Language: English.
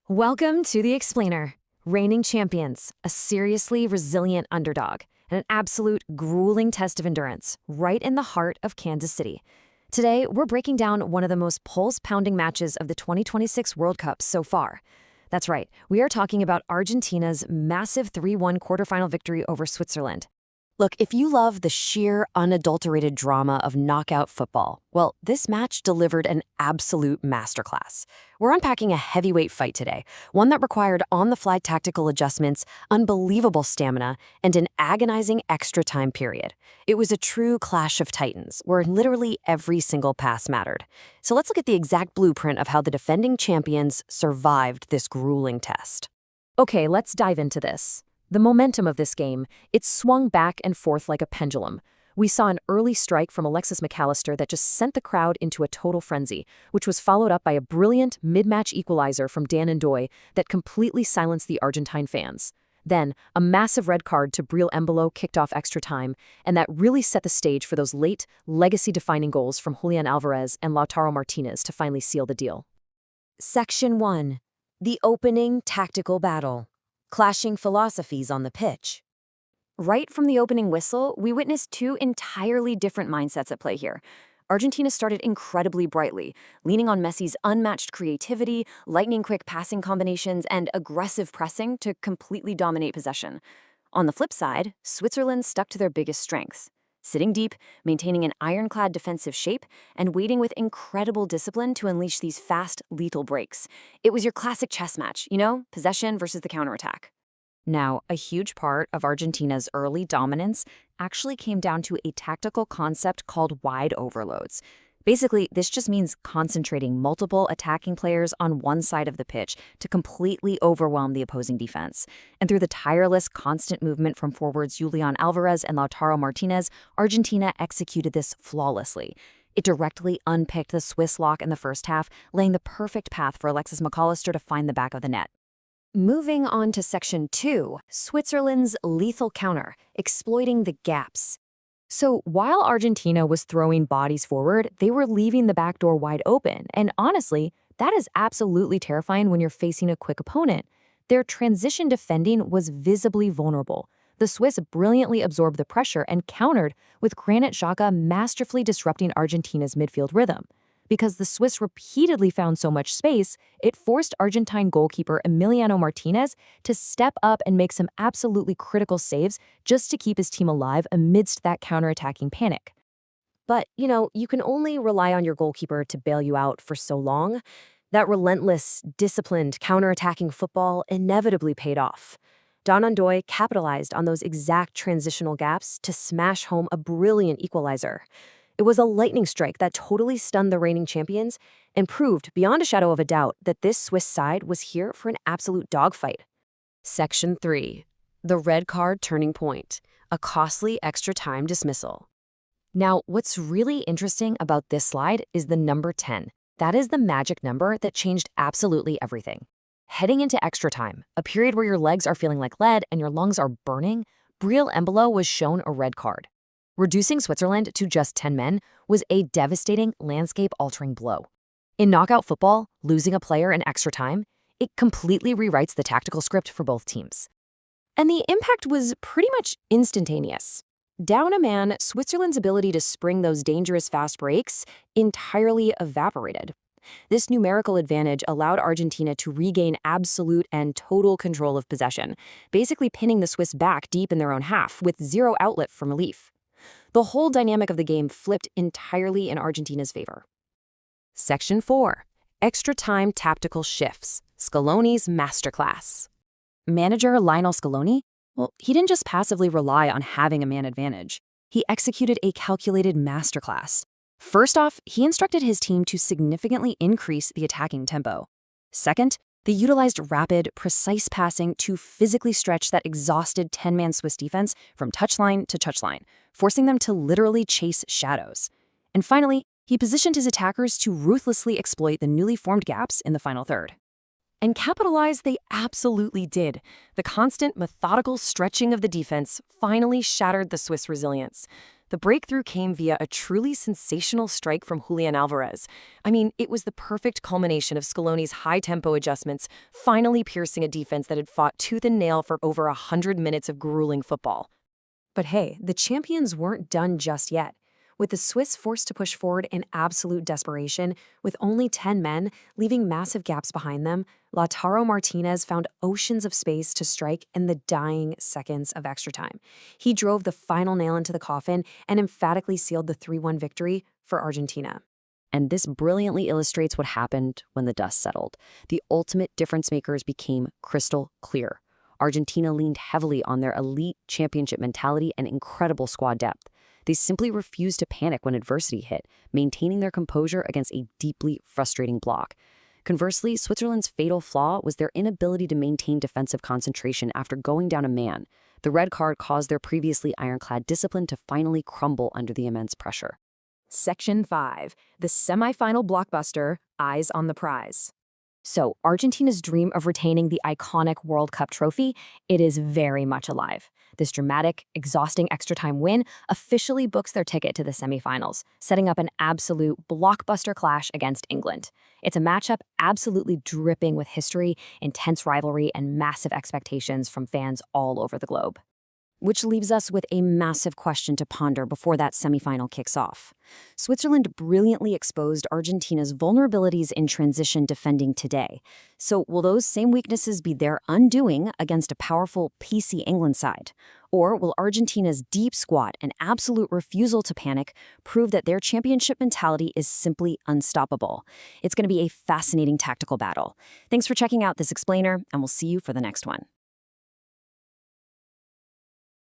Welcome to The Explainer. Reigning champions, a seriously resilient underdog, and an absolute grueling test of endurance, right in the heart of Kansas City. Today, we're breaking down one of the most pulse-pounding matches of the 2026 World Cup so far. That's right, we are talking about Argentina's massive 3-1 quarterfinal victory over Switzerland. Look, if you love the sheer, unadulterated drama of knockout football, well, this match delivered an absolute masterclass. We're unpacking a heavyweight fight today, one that required on-the-fly tactical adjustments, unbelievable stamina, and an agonizing extra time period. It was a true clash of titans, where literally every single pass mattered. So let's look at the exact blueprint of how the defending champions survived this grueling test. Okay, let's dive into this. The momentum of this game, it swung back and forth like a pendulum. We saw an early strike from Alexis McAllister that just sent the crowd into a total frenzy, which was followed up by a brilliant mid-match equalizer from Dan Ndoye that completely silenced the Argentine fans. Then, a massive red card to Breel Embolo kicked off extra time, and that really set the stage for those late, legacy-defining goals from Julian Alvarez and Lautaro Martinez to finally seal the deal. Section 1. The opening tactical battle. Clashing philosophies on the pitch. Right from the opening whistle, we witnessed two entirely different mindsets at play here. Argentina started incredibly brightly, leaning on Messi's unmatched creativity, lightning-quick passing combinations, and aggressive pressing to completely dominate possession. On the flip side, Switzerland stuck to their biggest strengths, sitting deep, maintaining an ironclad defensive shape, and waiting with incredible discipline to unleash these fast, lethal breaks. It was your classic chess match, possession versus the counterattack. Now, a huge part of Argentina's early dominance actually came down to a tactical concept called wide overloads. Basically, this just means concentrating multiple attacking players on one side of the pitch to completely overwhelm the opposing defense. And through the tireless, constant movement from forwards Julian Alvarez and Lautaro Martinez, Argentina executed this flawlessly. It directly unpicked the Swiss lock in the first half, laying the perfect path for Alexis McAllister to find the back of the net. Moving on to Section 2, Switzerland's lethal counter, exploiting the gaps. So while Argentina was throwing bodies forward, they were leaving the back door wide open. And honestly, that is absolutely terrifying when you're facing a quick opponent. Their transition defending was visibly vulnerable. The Swiss brilliantly absorbed the pressure and countered, with Granit Xhaka masterfully disrupting Argentina's midfield rhythm. Because the Swiss repeatedly found so much space, it forced Argentine goalkeeper Emiliano Martinez to step up and make some absolutely critical saves just to keep his team alive amidst that counterattacking panic. But, you can only rely on your goalkeeper to bail you out for so long. That relentless, disciplined, counterattacking football inevitably paid off. Dan Ndoye capitalized on those exact transitional gaps to smash home a brilliant equalizer. It was a lightning strike that totally stunned the reigning champions and proved beyond a shadow of a doubt that this Swiss side was here for an absolute dogfight. Section 3. The red card turning point, a costly extra time dismissal. Now, what's really interesting about this slide is the number 10. That is the magic number that changed absolutely everything. Heading into extra time, a period where your legs are feeling like lead and your lungs are burning, Breel Embolo was shown a red card. Reducing Switzerland to just 10 men was a devastating, landscape-altering blow. In knockout football, losing a player in extra time, it completely rewrites the tactical script for both teams. And the impact was pretty much instantaneous. Down a man, Switzerland's ability to spring those dangerous fast breaks entirely evaporated. This numerical advantage allowed Argentina to regain absolute and total control of possession, basically pinning the Swiss back deep in their own half with zero outlet for relief. The whole dynamic of the game flipped entirely in Argentina's favor. Section 4. Extra time tactical shifts. Scaloni's masterclass. Manager Lionel Scaloni? Well, he didn't just passively rely on having a man advantage. He executed a calculated masterclass. First off, he instructed his team to significantly increase the attacking tempo. Second, they utilized rapid, precise passing to physically stretch that exhausted 10-man Swiss defense from touchline to touchline, forcing them to literally chase shadows. And finally, he positioned his attackers to ruthlessly exploit the newly formed gaps in the final third. And capitalize they absolutely did. The constant, methodical stretching of the defense finally shattered the Swiss resilience. The breakthrough came via a truly sensational strike from Julian Alvarez. I mean, it was the perfect culmination of Scaloni's high-tempo adjustments, finally piercing a defense that had fought tooth and nail for over 100 minutes of grueling football. But hey, the champions weren't done just yet. With the Swiss forced to push forward in absolute desperation, with only 10 men, leaving massive gaps behind them, Lautaro Martinez found oceans of space to strike in the dying seconds of extra time. He drove the final nail into the coffin and emphatically sealed the 3-1 victory for Argentina. And this brilliantly illustrates what happened when the dust settled. The ultimate difference makers became crystal clear. Argentina leaned heavily on their elite championship mentality and incredible squad depth. They simply refused to panic when adversity hit, maintaining their composure against a deeply frustrating block. Conversely, Switzerland's fatal flaw was their inability to maintain defensive concentration after going down a man. The red card caused their previously ironclad discipline to finally crumble under the immense pressure. Section 5. The semifinal blockbuster, Eyes on the Prize. So, Argentina's dream of retaining the iconic World Cup trophy, it is very much alive. This dramatic, exhausting extra-time win officially books their ticket to the semifinals, setting up an absolute blockbuster clash against England. It's a matchup absolutely dripping with history, intense rivalry, and massive expectations from fans all over the globe. Which leaves us with a massive question to ponder before that semifinal kicks off. Switzerland brilliantly exposed Argentina's vulnerabilities in transition defending today. So will those same weaknesses be their undoing against a powerful PC England side? Or will Argentina's deep squad and absolute refusal to panic prove that their championship mentality is simply unstoppable? It's going to be a fascinating tactical battle. Thanks for checking out this explainer, and we'll see you for the next one.